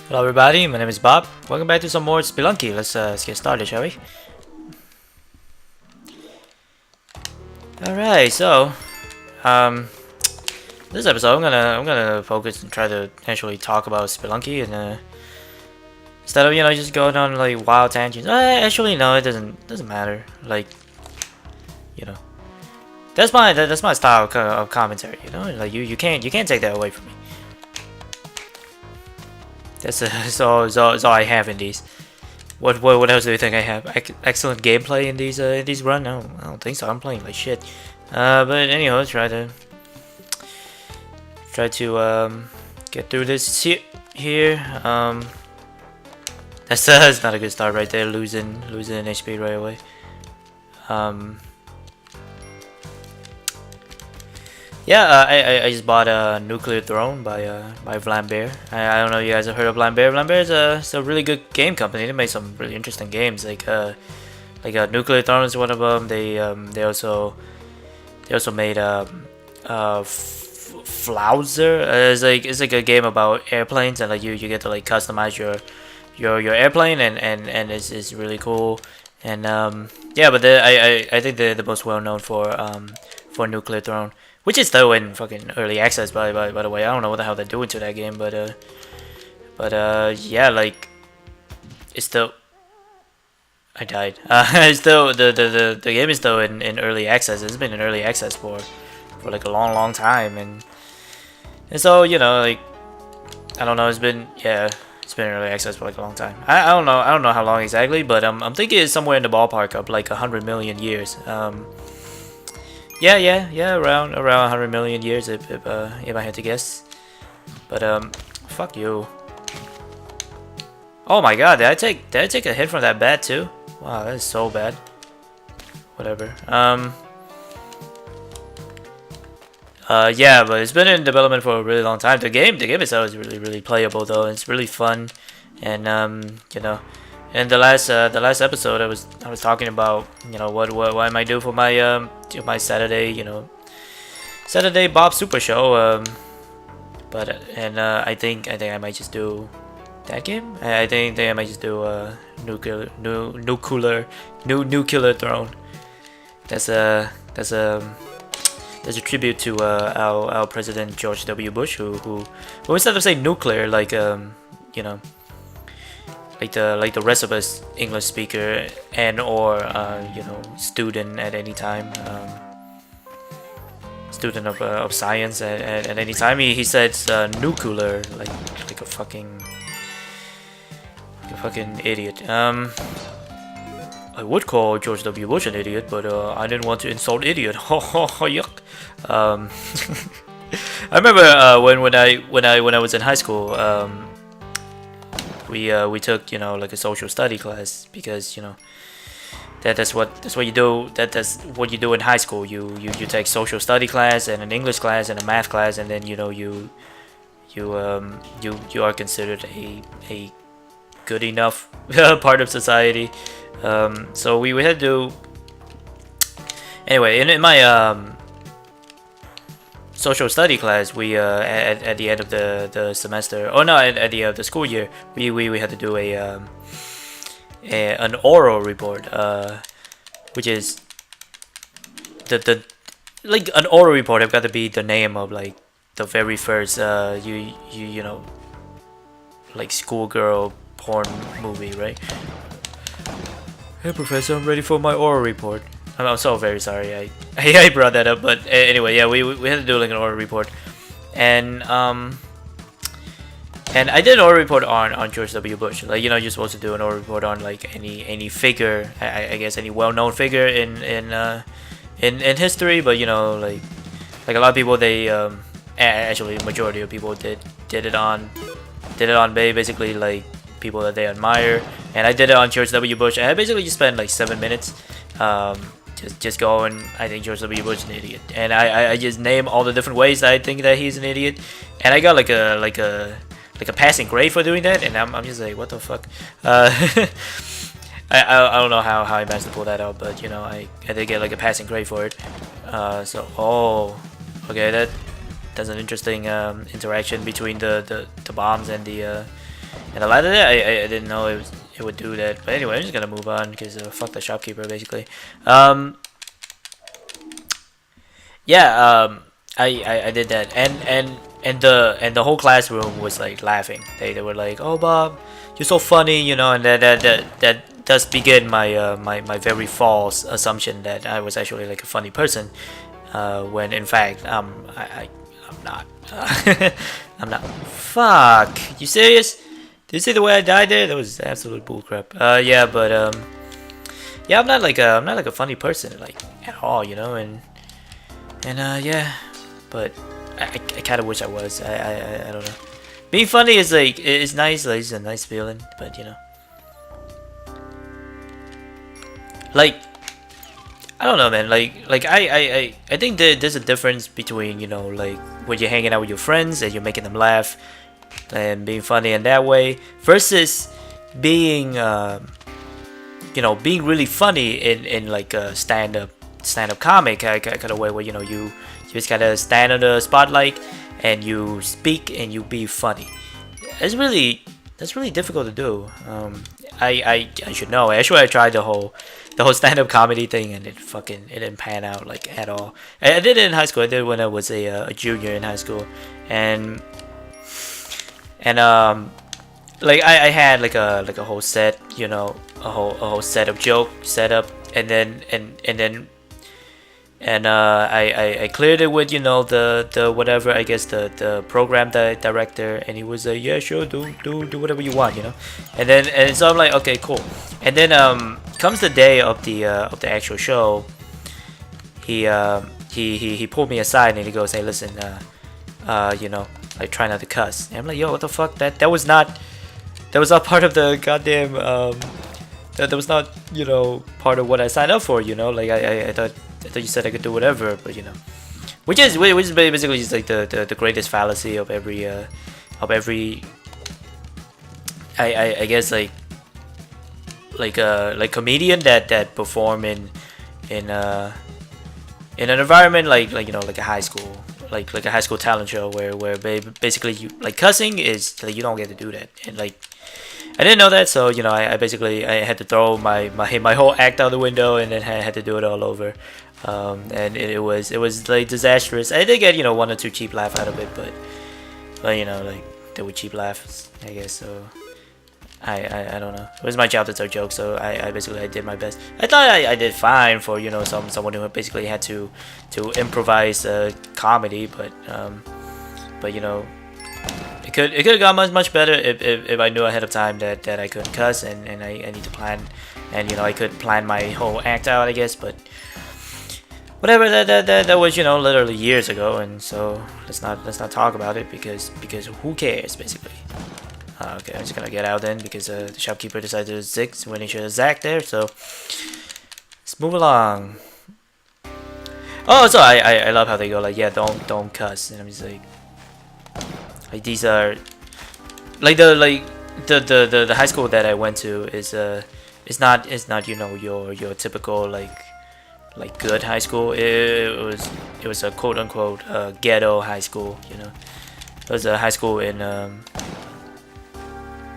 Hello everybody, my name is Bob. Welcome back to some more Spelunky. Let's get started, shall we? Alright, so um this episode I'm gonna focus and try to actually talk about Spelunky and instead of just going on like wild tangents. Actually no, it doesn't matter. Like you know that's my style of commentary. Like you can't take that away from me. That's all I have in these. What else do you think I have? Excellent gameplay in these run? No, I don't think so. I'm playing like shit. But anyhow, try to get through this here. That's not a good start right there. Losing an HP right away. Yeah, I just bought a Nuclear Throne by Vlambeer. I don't know if you guys have heard of Vlambeer. Vlambeer is a really good game company. They made some really interesting games. Like Nuclear Throne is one of them. They also made Flauser. It's like a game about airplanes, and like you get to like customize your airplane, and it's really cool. And yeah, but I think they're the most well known for Nuclear Throne. Which is still in fucking early access, by the way. I don't know what the hell they're doing to that game, but yeah, like it's still. I died. It's still the game is still in early access. It's been in early access for like a long time, and so like I don't know. It's been in early access for like a long time. I don't know how long exactly, but I'm thinking it's somewhere in the ballpark of like 100 million years. Yeah, around 100 million years if I had to guess. But fuck you. Oh my god, did I take a hit from that bat too? Wow, that is so bad. Whatever. Yeah, but it's been in development for a really long time. The game itself is really playable though. It's really fun, and in the last episode, I was talking about what I might do for my Saturday Saturday Bob Super Show. I think I might just do that game. I think I might just do nuclear throne. That's a tribute to our president George W. Bush, who instead of saying nuclear like the rest of us English speaker and or student at any time, student of science at any time, he says nuclear like a fucking idiot. I would call George W. Bush an idiot, but I didn't want to insult idiot. Yuck. I remember when I was in high school. We took like a social study class because that's what you do. That's what you do in high school. You take social study class and an English class and a math class, and then you are considered a good enough part of society. So we had to do anyway in my social study class. We at the end of the semester, oh no, at the end of the school year, we had to do an oral report, which is the like an oral report have got to be the name of like the very first like schoolgirl porn movie, right? Hey professor, I'm ready for my oral report. I'm so very sorry I brought that up, but anyway, yeah, we had to do like an oral report, and I did an oral report on George W. Bush. Like you're supposed to do an oral report on like any figure, I guess any well-known figure in history, but like a lot of people actually a majority of people did it on basically like people that they admire, and I did it on George W. Bush, and I basically just spent like 7 minutes. Just going, I think George W. Bush is an idiot, and I just name all the different ways that I think that he's an idiot, and I got like a passing grade for doing that, and I'm just like, what the fuck. I don't know how I managed to pull that out, but I did get like a passing grade for it. Okay, that's an interesting interaction between the bombs and And a lot of that, I didn't know it would do that. But anyway, I'm just gonna move on because fuck the shopkeeper, basically. Yeah, I did that, and the whole classroom was like laughing. They were like, "Oh, Bob, you're so funny," you know, and that does begin my my very false assumption that I was actually like a funny person, when in fact I'm not. I'm not. Fuck, you serious? Did you see the way I died there? That was absolute bullcrap. Yeah, but yeah, I'm not like a funny person like at all, you know, and yeah, but I kind of wish I was. I don't know. Being funny is like it's nice. Like it's a nice feeling, but you know, like I don't know, man. Like I think there's a difference between, you know, like when you're hanging out with your friends and you're making them laugh and being funny in that way versus being you know, being really funny in like a stand-up comic kind of way where, you know, you just gotta stand on the spotlight and you speak and you be funny. That's really difficult to do. I should know. Actually, I tried the whole stand-up comedy thing and it didn't pan out like at all. I did it in high school. I did it when I was a junior in high school, and like I had like a whole set, you know, a whole set of joke set up, and then I cleared it with, you know, the whatever, I guess the program director, and he was like, yeah, sure, do whatever you want, you know. And so I'm like, okay, cool. And then comes the day of the actual show. He pulled me aside and he goes, hey, listen, you know, like, try not to cuss. And I'm like, yo, what the fuck? That was not part of the goddamn that was not, you know, part of what I signed up for, you know. Like I thought you said I could do whatever, but you know, which is basically just like the greatest fallacy of every I guess like comedian that perform in an environment like you know, like a high school, like a high school talent show where basically you, like, cussing is like, you don't get to do that. And like I didn't know that, so you know, I basically I had to throw my whole act out the window, and then I had to do it all over. And it was like disastrous. I did get, you know, one or two cheap laugh out of it, but you know, like, they were cheap laughs, I guess. So I don't know. It was my job to tell jokes, so I basically I did my best. I thought I did fine for, you know, someone who basically had to improvise comedy, but you know, it could have gone much better if I knew ahead of time that I couldn't cuss, and I need to plan, and you know, I could plan my whole act out, I guess. But whatever, that was, you know, literally years ago, and so let's not talk about it because who cares, basically. Okay, I'm just gonna get out then because the shopkeeper decided to zig when he should have zagged there. So let's move along. Oh, so I love how they go like, yeah, don't cuss, and I'm just like these are like the high school that I went to is it's not, you know, your typical like good high school. It was a quote unquote ghetto high school, you know. It was a high school in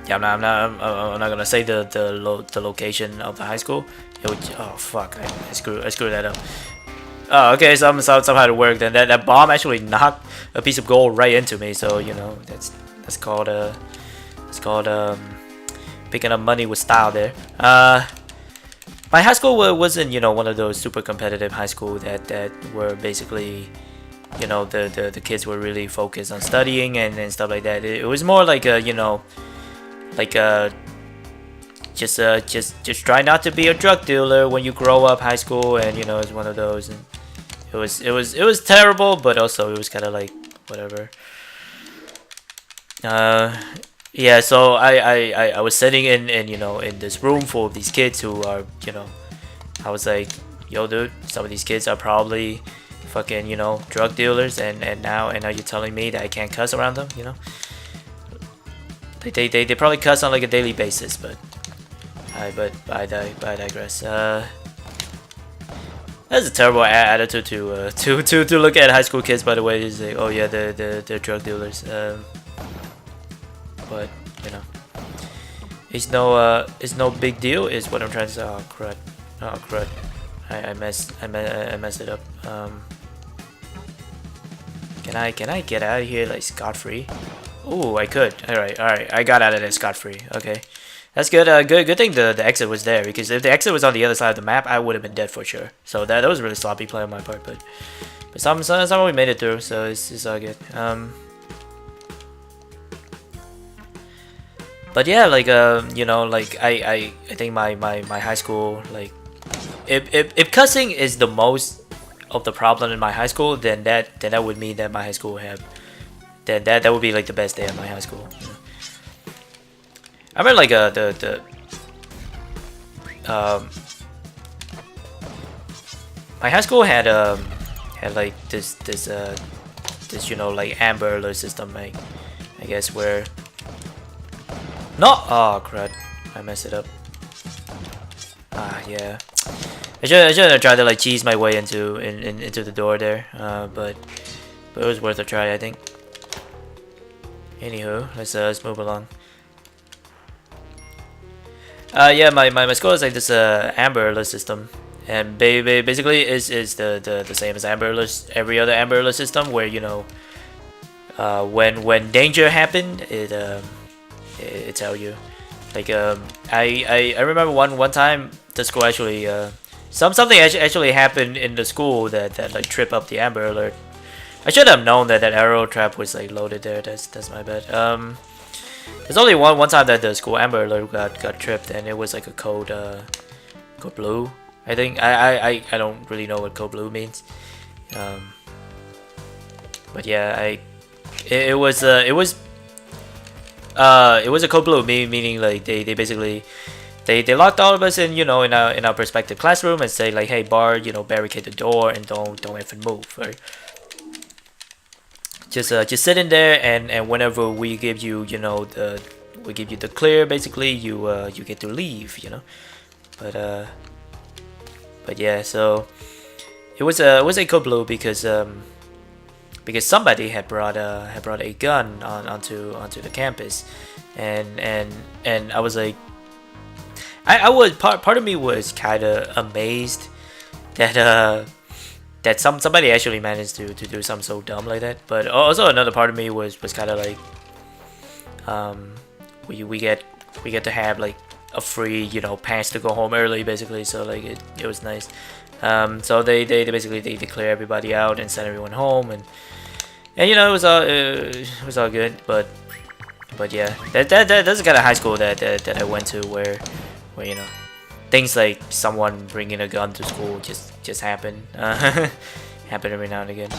yeah, I'm not gonna say the location of the high school. It would, oh fuck, I screwed that up. Oh, okay, somehow it worked, and that bomb actually knocked a piece of gold right into me. So you know, that's called picking up money with style there. My high school wasn't, you know, one of those super competitive high school that were basically, you know, the kids were really focused on studying and stuff like that. It was more like a, you know, like just try not to be a drug dealer when you grow up high school, and you know, it's one of those. And it was terrible, but also it was kind of like whatever. Yeah, so I was sitting in you know, in this room full of these kids who are, you know, I was like, yo dude, some of these kids are probably fucking, you know, drug dealers, and now you're telling me that I can't cuss around them, you know. They probably cuss on like a daily basis, but I digress. That's a terrible attitude to look at high school kids. By the way, is like, oh yeah, they're drug dealers. But you know, it's no big deal is what I'm trying to say. Oh crud. Oh crud. I messed it up. Can I get out of here like scot-free? Ooh, I could. Alright, I got out of there scot-free. Okay. That's good. Good thing the exit was there, because if the exit was on the other side of the map, I would have been dead for sure. So that was really sloppy play on my part, but somehow we made it through, so it's all good. But yeah, like you know, like I think my high school, like if cussing is the most of the problem in my high school, then that would mean that my high school have that would be like the best day of my high school. You know? I remember like my high school had like this you know, like Amber Alert system, like I guess, where oh crud, I messed it up. Yeah, I should have tried to like cheese my way into the door there, but it was worth a try, I think. Anywho, let's move along. Yeah, my school is like this Amber Alert system, and basically is the same as Amber Alert, every other Amber Alert system, where, you know, when danger happened, it tell you. Like I remember one time the school actually something actually happened in the school that like tripped up the Amber Alert. I should have known that arrow trap was like loaded there. That's my bad. There's only one time that the school Amber Alert got tripped, and it was like a code blue. I think I don't really know what code blue means. But yeah, it was a code blue, meaning like they basically they locked all of us in, you know, in our respective classroom, and say like, hey Bard, you know, barricade the door and don't even move, right? Just sit in there, and whenever we give you, you know, we give you the clear, basically you get to leave, you know. But yeah, so it was a code blue because somebody had brought a gun onto the campus, and I was like, I was part of me was kind of amazed that somebody actually managed to do something so dumb like that. But also another part of me was kind of like, we get to have like a free, you know, pass to go home early, basically. So like it was nice. So they basically they clear everybody out and send everyone home, and you know, it was all good. But yeah, that's the kind of high school that I went to, where you know, things like someone bringing a gun to school just happen. Happen every now and again,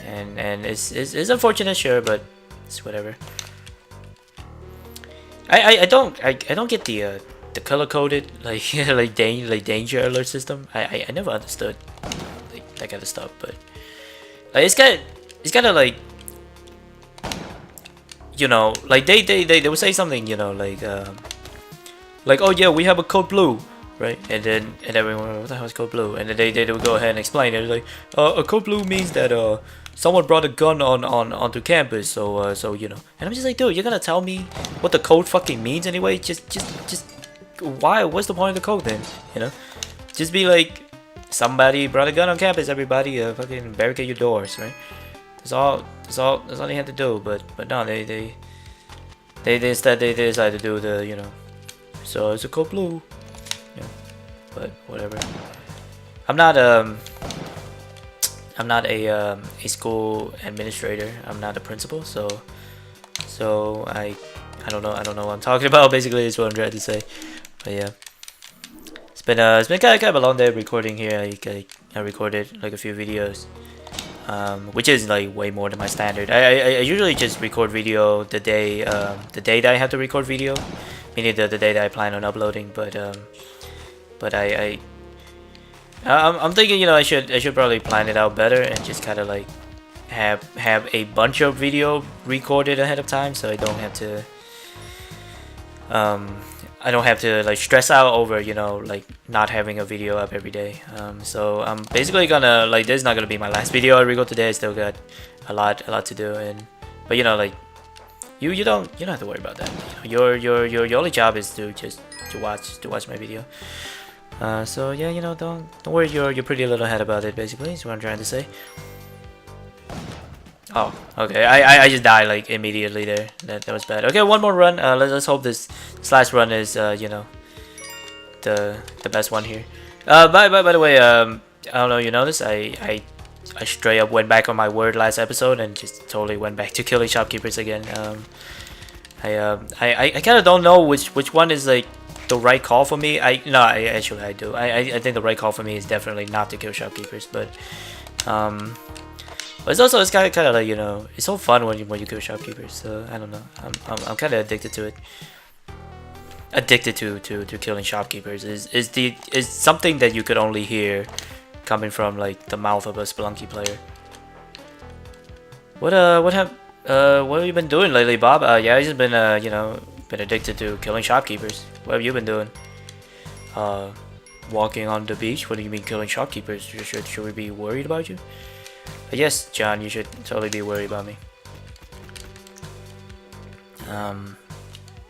and it's unfortunate, sure, but it's whatever. I don't get the color coded like like danger alert system. I never understood like that kind of stuff, but like it's kind of like, you know, like they would say something, you know, like, oh yeah, we have a code blue, right? And then everyone, what the hell is code blue? And then they would go ahead and explain it. Like, a code blue means that someone brought a gun onto campus, so you know. And I'm just like, dude, you're gonna tell me what the code fucking means anyway? Just why? What's the point of the code then? You know, just be like, somebody brought a gun on campus. Everybody, fucking barricade your doors, right? That's all they had to do. But no, they instead they decided to do the, you know. So it's a code blue, yeah. But whatever. I'm not a school administrator. I'm not a principal, so I don't know what I'm talking about. Basically, is what I'm trying to say. But yeah, it's been kind of a long day recording here. I recorded like a few videos, which is like way more than my standard. I usually just record video the day that I have to record video. Meaning the day that I plan on uploading, but I'm thinking, you know, I should probably plan it out better and just kind of like have a bunch of video recorded ahead of time, so I don't have to like stress out over, you know, like not having a video up every day. So I'm basically gonna, like, this is not gonna be my last video I record today. I still got a lot to do, but you know, like, you don't have to worry about that. Your only job is to just to watch my video. So yeah, don't worry your pretty little head about it. Basically, is what I'm trying to say. Oh, okay. I just died like immediately there. That was bad. Okay, one more run. Let's hope this last run is the best one here. By the way, I don't know if you noticed, I straight up went back on my word last episode and just totally went back to killing shopkeepers again. I kind of don't know which one is like the right call for me. Actually I do. I think the right call for me is definitely not to kill shopkeepers, but it's kind of like it's so fun when you kill shopkeepers. So I don't know. I'm kind of addicted to it. Addicted to killing shopkeepers is something that you could only hear coming from like the mouth of a Spelunky player. What have you been doing lately, Bob? Yeah, I just been been addicted to killing shopkeepers. What have you been doing? Walking on the beach. What do you mean killing shopkeepers? Should we be worried about you? Yes, John, you should totally be worried about me.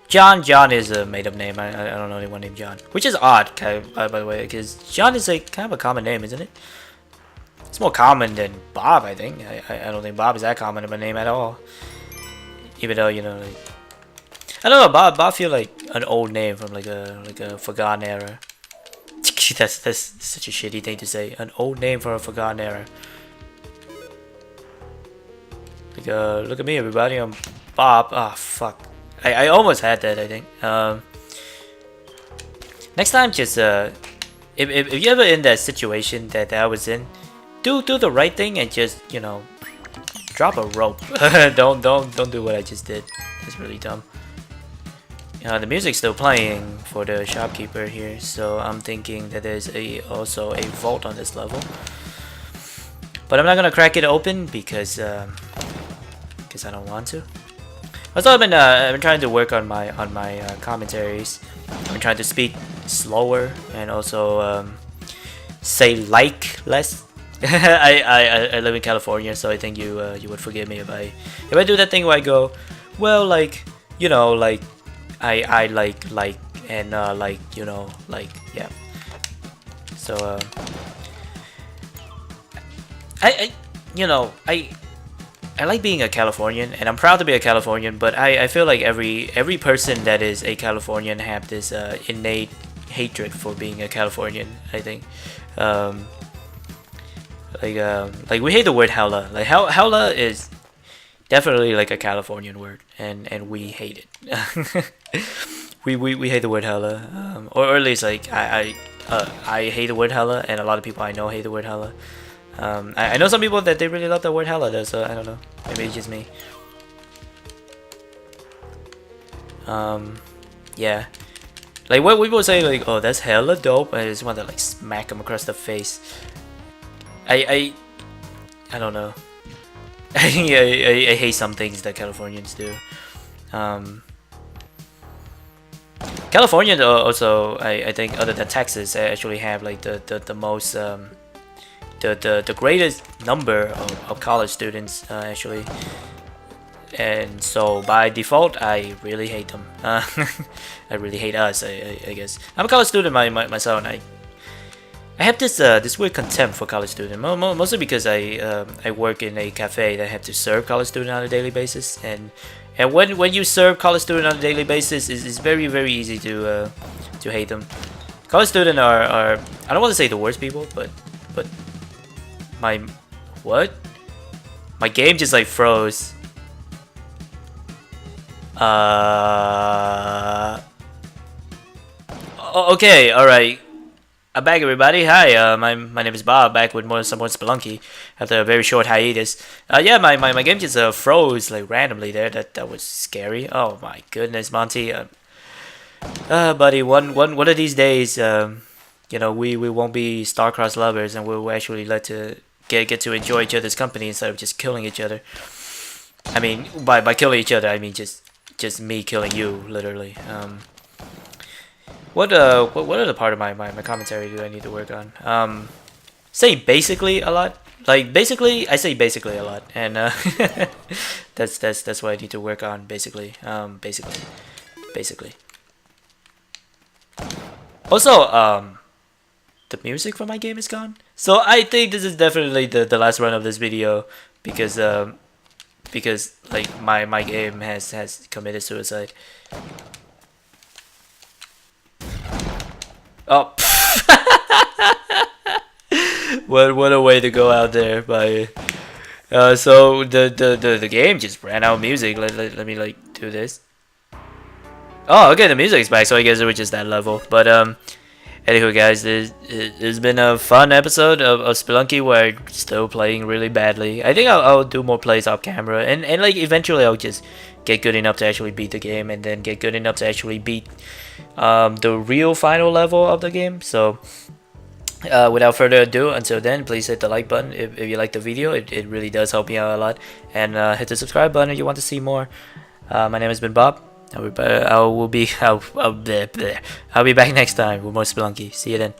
John is a made-up name. I don't know anyone named John, which is odd, by the way, because John is like kind of a common name, isn't it? It's more common than Bob, I think. I don't think Bob is that common of a name at all. Even though like, I don't know, Bob feel like an old name from like a forgotten era. that's such a shitty thing to say. An old name for a forgotten era. Like look at me, everybody. I'm Bob. Ah, fuck. I almost had that, I think. Next time, just if you're ever in that situation that I was in, do the right thing and just drop a rope. don't do what I just did. It's really dumb. The music's still playing for the shopkeeper here, so I'm thinking that there's also a vault on this level. But I'm not gonna crack it open because I don't want to. Also, I've been trying to work on my commentaries. I've been trying to speak slower and also say like less. I live in California, so I think you would forgive me if I do that thing where I go, well, like like I like and like like yeah. So I like being a Californian, and I'm proud to be a Californian, but I feel like every person that is a Californian have this innate hatred for being a Californian, I think. Like we hate the word hella. Like hella is definitely like a Californian word, and we hate it. we hate the word hella, or at least like I hate the word hella, and a lot of people I know hate the word hella. I know some people that they really love the word hella though, so I don't know. Maybe it's just me. Yeah. Like what people say, like, oh, that's hella dope. I just want to like smack them across the face. I don't know. I hate some things that Californians do. California also, I think, other than Texas, actually have like the most the greatest number of college students actually, and so by default I really hate them. I really hate us. I guess I'm a college student myself, and I have this weird contempt for college students, mostly because I work in a cafe that have to serve college students on a daily basis, and when you serve college students on a daily basis, it's very easy to hate them. College students are I don't want to say the worst people, but my game just like froze. Okay, all right. I'm back, everybody. Hi, my name is Bob. Back with more Spelunky after a very short hiatus. Yeah, my game just froze like randomly there. That was scary. Oh my goodness, Monty. Buddy, one of these days, we won't be star-crossed lovers, and we'll actually get to enjoy each other's company instead of just killing each other. I mean, by killing each other, I mean just me killing you, literally. What other part of my commentary do I need to work on? Say basically a lot. Like basically, I say basically a lot, and That's what I need to work on basically. Basically. Also, the music for my game is gone. So I think this is definitely the last run of this video because like my game has committed suicide. Oh, what a way to go out there by. So the game just ran out of music. Let me like do this. Oh, okay, the music's back. So I guess it was just that level. But anywho, guys, it's been a fun episode of Spelunky where I'm still playing really badly. I think I'll do more plays off camera, and like eventually I'll just get good enough to actually beat the game, and then get good enough to actually beat the real final level of the game. So without further ado, until then, please hit the like button if you like the video. It really does help me out a lot, and hit the subscribe button if you want to see more. My name has been Bob. I'll be back next time with more Spelunky. See you then.